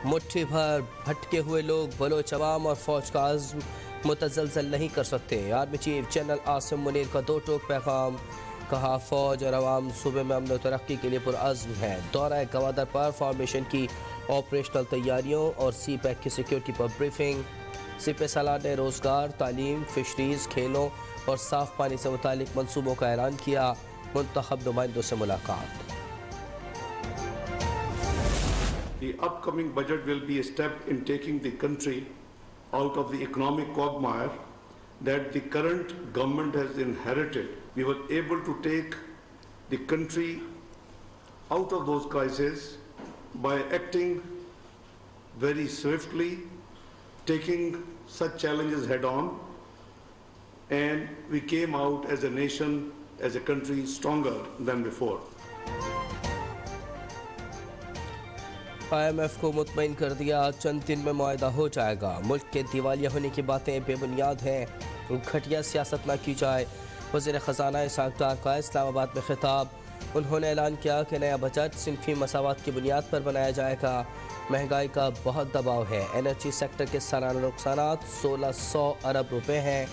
मुट्ठी भर भटके हुए लोग बलोच अवाम और फौज का अज़्म मुतज़लज़ल नहीं कर सकते। Army chief general Asim Munir का दो टोक पैगाम, कहा फौज और अवाम सूबे में अमन व तरक्की के लिए पुरअज़्म है। दौरा गवादर पर फॉर्मेशन की ऑपरेशनल तैयारियों और सी पैक की सिक्योरिटी पर ब्रीफिंग। सिपह सालार ने रोज़गार, तालीम, फिशरीज़, खेलों और साफ़ पानी से मुतालिक मनसूबों का ऐलान किया। मुंतखब नुमाइंदों से मुलाकात। The upcoming budget will be a step in taking the country out of the economic quagmire that the current government has inherited. We were able to take the country out of those crises by acting very swiftly, taking such challenges head on, and we came out as a nation, as a country, stronger than before. IMF को मुतमईन कर दिया, चंद दिन में मुआहदा हो जाएगा। मुल्क के दिवालिया होने की बातें बेबुनियाद हैं, घटिया सियासत न की जाए। वज़ीर ख़जाना इसहाक़ डार का इस्लामाबाद में खिताब। उन्होंने ऐलान किया कि नया बजट सिनफी मसावत की बुनियाद पर बनाया जाएगा। महंगाई का बहुत दबाव है। एनर्जी सेक्टर के सालाना नुकसानात 1600 अरब रुपए हैं।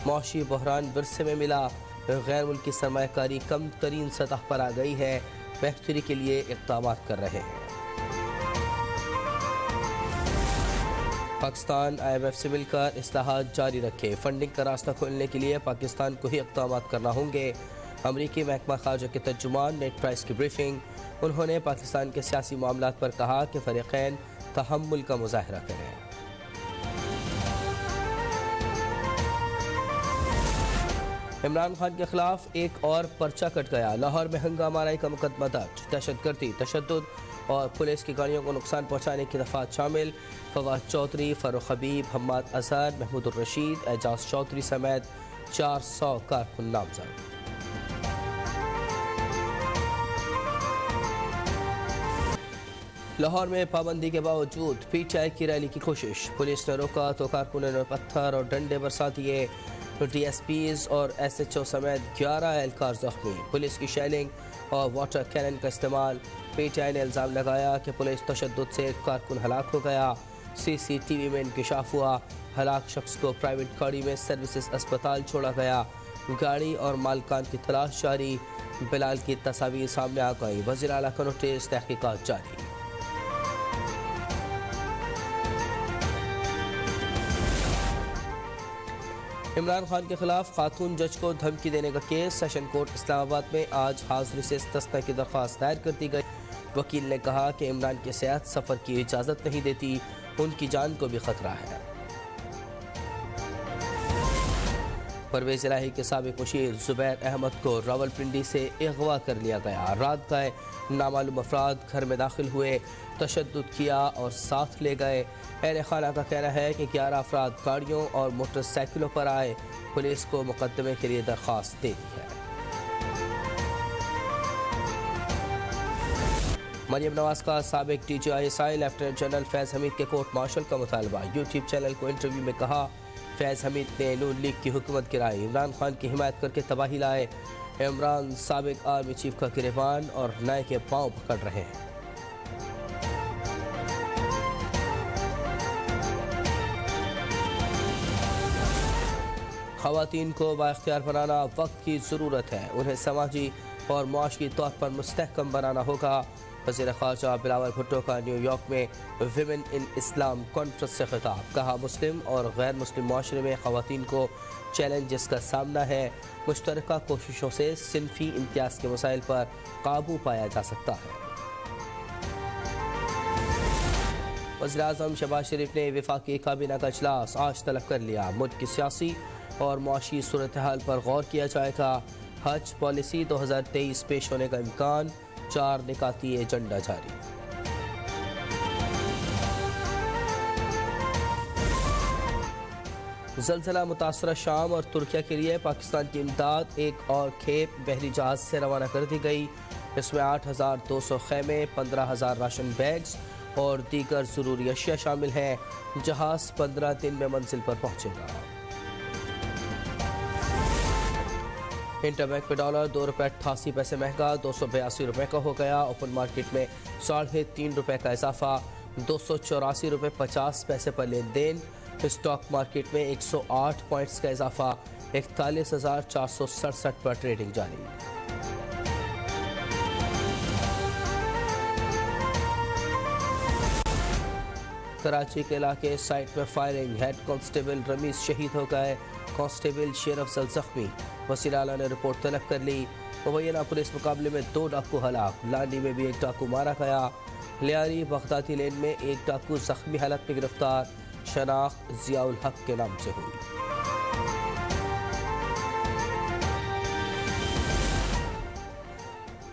मौशी बहरान विरसे में मिला। गैर मुल्की सरमायाकारी कम तरीन सतह पर आ गई है। बेहतरी के लिए इक़दाम कर रहे हैं। पाकिस्तान IMF से मिलकर इस्लाहात जारी रखे। फंडिंग का रास्ता खोलने के लिए पाकिस्तान को ही इक़दाम करना होंगे। अमरीकी महकमा ख़ारजा के तर्जुमान नेट प्राइस की ब्रीफिंग। उन्होंने पाकिस्तान के सियासी मामलात पर कहा कि फ़रीक़ैन तहम्मुल का मुज़ाहरा करें। इमरान खान के खिलाफ एक और पर्चा कट गया। लाहौर में हंगामाराई का मुकदमा दर्ज। दहशतगर्दी, तशद्दुद और पुलिस की गाड़ियों को नुकसान पहुँचाने की दफ़ात शामिल। फवाद चौधरी, फ़ारूक हबीब, हम्माद अज़हर, महमूद रशीद, एजाज चौधरी समेत 400 कारकुन नामजद। लाहौर में पाबंदी के बावजूद PTI की रैली की कोशिश। पुलिस ने रोका तो कारकुनों ने पत्थर और डंडे बरसा दिए। DSPs और SHO समेत 11 एहलकार जख्मी। पुलिस की शेलिंग और वाटर कैनन का इस्तेमाल। PTI ने इल्ज़ाम लगाया कि पुलिस तशद्दुद से एक कारकुन हलाक हो गया। CCTV में इंकशाफ हुआ। हलाक शख्स को प्राइवेट गाड़ी में सर्विसेज अस्पताल छोड़ा गया। गाड़ी और मालकान की तलाश जारी। बिलाल की तस्वीर सामने आ गई। वज़ीर आला का नोटिस, तहकीकात जारी। इमरान खान के खिलाफ खातून जज को धमकी देने का केस। सेशन कोर्ट इस्लामाबाद में आज हाजिरी से इस्तिस्ना की दरख्वास्त दायर कर दी गई। वकील ने कहा कि इमरान की सेहत सफ़र की इजाज़त नहीं देती, उनकी जान को भी खतरा है। परवेज़ इलाही के साबिक़ मुशीर ज़ुबैर अहमद को रावलपिंडी से अगवा कर लिया गया। रात गए नामालूम अफराद घर में दाखिल हुए, तशद्दुद किया और साथ ले गए। अहले खाना का कहना है कि 11 अफराद गाड़ियों और मोटरसाइकिलों पर आए। पुलिस को मुकदमे के लिए दरख्वास्त दे दी है। मरियम नवाज का साबिक़ DGI लेफ्टिनेंट जनरल फैज़ हमीद के कोर्ट मार्शल का मुतालबा। यूट्यूब चैनल को इंटरव्यू में कहा फैज़ हमीद ने नून लीग की हुकूमत गिराई, इमरान खान की हिमायत करके तबाही लाए। इमरान साबिक़ आर्मी चीफ का गिरबान और नए के पांव पकड़ रहे हैं। ख़वातीन को बाइख्तियार बनाना वक्त की ज़रूरत है, उन्हें समाजी और मुआशी तौर पर मुस्तहकम बनाना होगा। वज़ीर ख़ारजा बिलावल भुट्टो का न्यूयॉर्क में विमेन इन इस्लाम कॉन्फ्रेंस से खिताब। कहा मुस्लिम और गैर मुस्लिम माशरे में ख़वातीन को चैलेंजेस का सामना है। मुश्तरका कोशिशों से सिनफी इम्तियाज़ के मसाइल पर काबू पाया जा सकता है। वज़ीर आज़म शहबाज शरीफ ने वफाकी काबीना का इजलास आज तलब कर लिया। मुल्क की सियासी और मुआशी सूरत हाल पर गौर किया जाएगा। हज पॉलिसी 2023 पेश होने का इम्कान। 4 निकाती एजेंडा जारी। ज़लज़ला मुतासरा शाम और तुर्किया के लिए पाकिस्तान की इमदाद एक और खेप बहरी जहाज से रवाना कर दी गई। इसमें 8,200 खैमे, 15,000 राशन बैग्स और दीगर ज़रूरी अशिया शामिल हैं। जहाज 15 दिन में मंजिल पर पहुंचेगा। इंटरबैंक में डॉलर ₹2.88 महंगा, 282 रुपये का हो गया। ओपन मार्केट में 3.5 रुपये का इजाफा। ₹284.50 पर लेन देन। स्टॉक मार्केट में 108 पॉइंट्स का इजाफा, 41,467 पर ट्रेडिंग जारी। कराची के इलाके साइट में फायरिंग, हेड कांस्टेबल रमीज शहीद हो गए, कांस्टेबल शेर अफजल जख्मी। वज़ीर आला ने रिपोर्ट तलब कर ली। मुबैना पुलिस मुकाबले में 2 डाकू हलाक, लांडी में भी 1 डाकू मारा गया। लियारी बगदादी लेन में 1 डाकू जख्मी हालत में गिरफ्तार, शनाख्त जियाउल हक के नाम से हुई।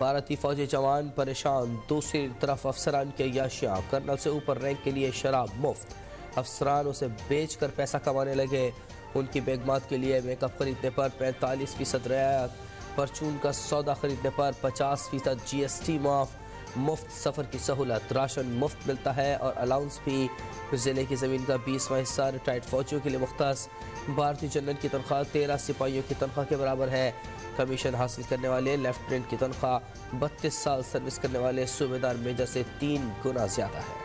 भारतीय फौजी जवान परेशान, दूसरी तरफ अफसरान की अय्याशियाँ, कर्नल से ऊपर रैंक के लिए शराब मुफ्त, अफसरान उसे बेच कर पैसा कमाने लगे। उनकी बेगमात के लिए मेकअप खरीदने पर 45% रियायत, परचून का सौदा खरीदने पर 50% GST माफ़, मुफ्त सफ़र की सहूलत, राशन मुफ्त मिलता है और अलाउंस भी। ज़िले की ज़मीन का 20वां हिस्सा रिटायर्ड फौजियों के लिए मुख्तस। भारतीय जनरल की तनख्वाह 13 सिपाहियों की तनख्वाह के बराबर है। कमीशन हासिल करने वाले लेफ्टिनेंट की तनख्वाह 32 साल सर्विस करने वाले सूबेदार मेजर से 3 गुना ज़्यादा है।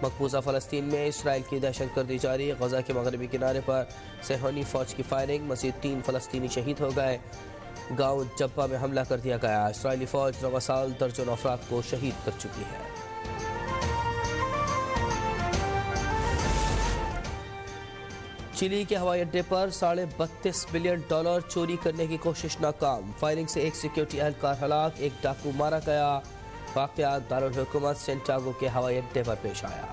मकबूजा फ़लस्तीन में इसराइल की दहशतगर्दी जारी, गजा के मगरबी किनारे पर सेहनी फ़ौज की फायरिंग, मज़ीद 3 फ़लस्तीनी शहीद हो गए। गाँव जब्बा में हमला कर दिया गया, इसराइली फ़ौज रवा साल दर्जनों अफराद को शहीद कर चुकी है। चिली के हवाई अड्डे पर $32 बिलियन चोरी करने की कोशिश नाकाम, फायरिंग से 1 सिक्योरिटी एहलकार हलाक, 1 डाकू मारा गया। वाक़या दारुल हुकूमत सेंटागो के हवाई अड्डे पर पेश आया।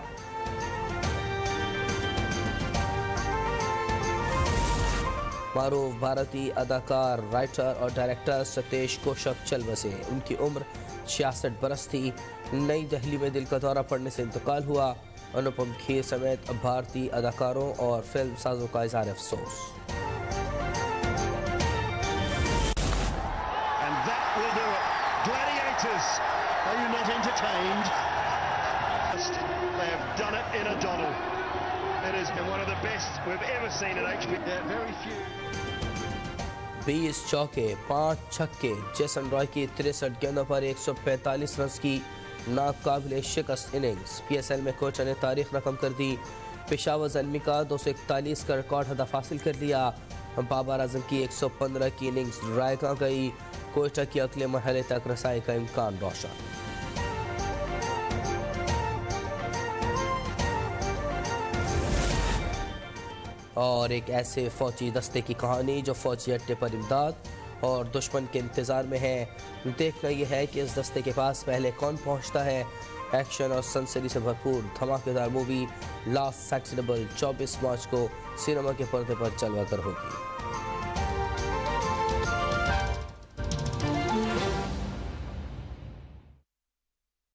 मारूफ भारतीय अदाकार, राइटर और डायरेक्टर सतेश कोशक चल बसे। उनकी उम्र 66 बरस थी। नई दिल्ली में दिल का दौरा पड़ने से इंतकाल हुआ। अनुपम खेर समेत भारतीय अदाकारों और फिल्म साजों का इज़हार अफसोस। Are you not entertained? They have done it in a doddle. It has been one of the best we've ever seen at HBO. There are very few. 20 चौके, 5 छक्के, जेसन रॉय की 63 गेंदों पर 145 रन की नाकाबिले शिकस्त इनिंग्स। PSL में कोचा ने तारीख रकम कर दी। पेशावर ज़ल्मी का 241 का रिकॉर्ड हदफ हासिल कर लिया। बाबर आजम की 115 की इनिंग्स रायगा गई। कोयटा की अगले मरहले तक रसाई का इम्कान रोशन। और एक ऐसे फौजी दस्ते की कहानी जो फौजी अड्डे पर इमदाद और दुश्मन के इंतज़ार में है। देखना यह है कि इस दस्ते के पास पहले कौन पहुंचता है। एक्शन और सनसनी से भरपूर धमाकेदार मूवी लास्ट सेक्शनेबल 24 मार्च को सिनेमा के पर्दे पर चलवा कर होगी।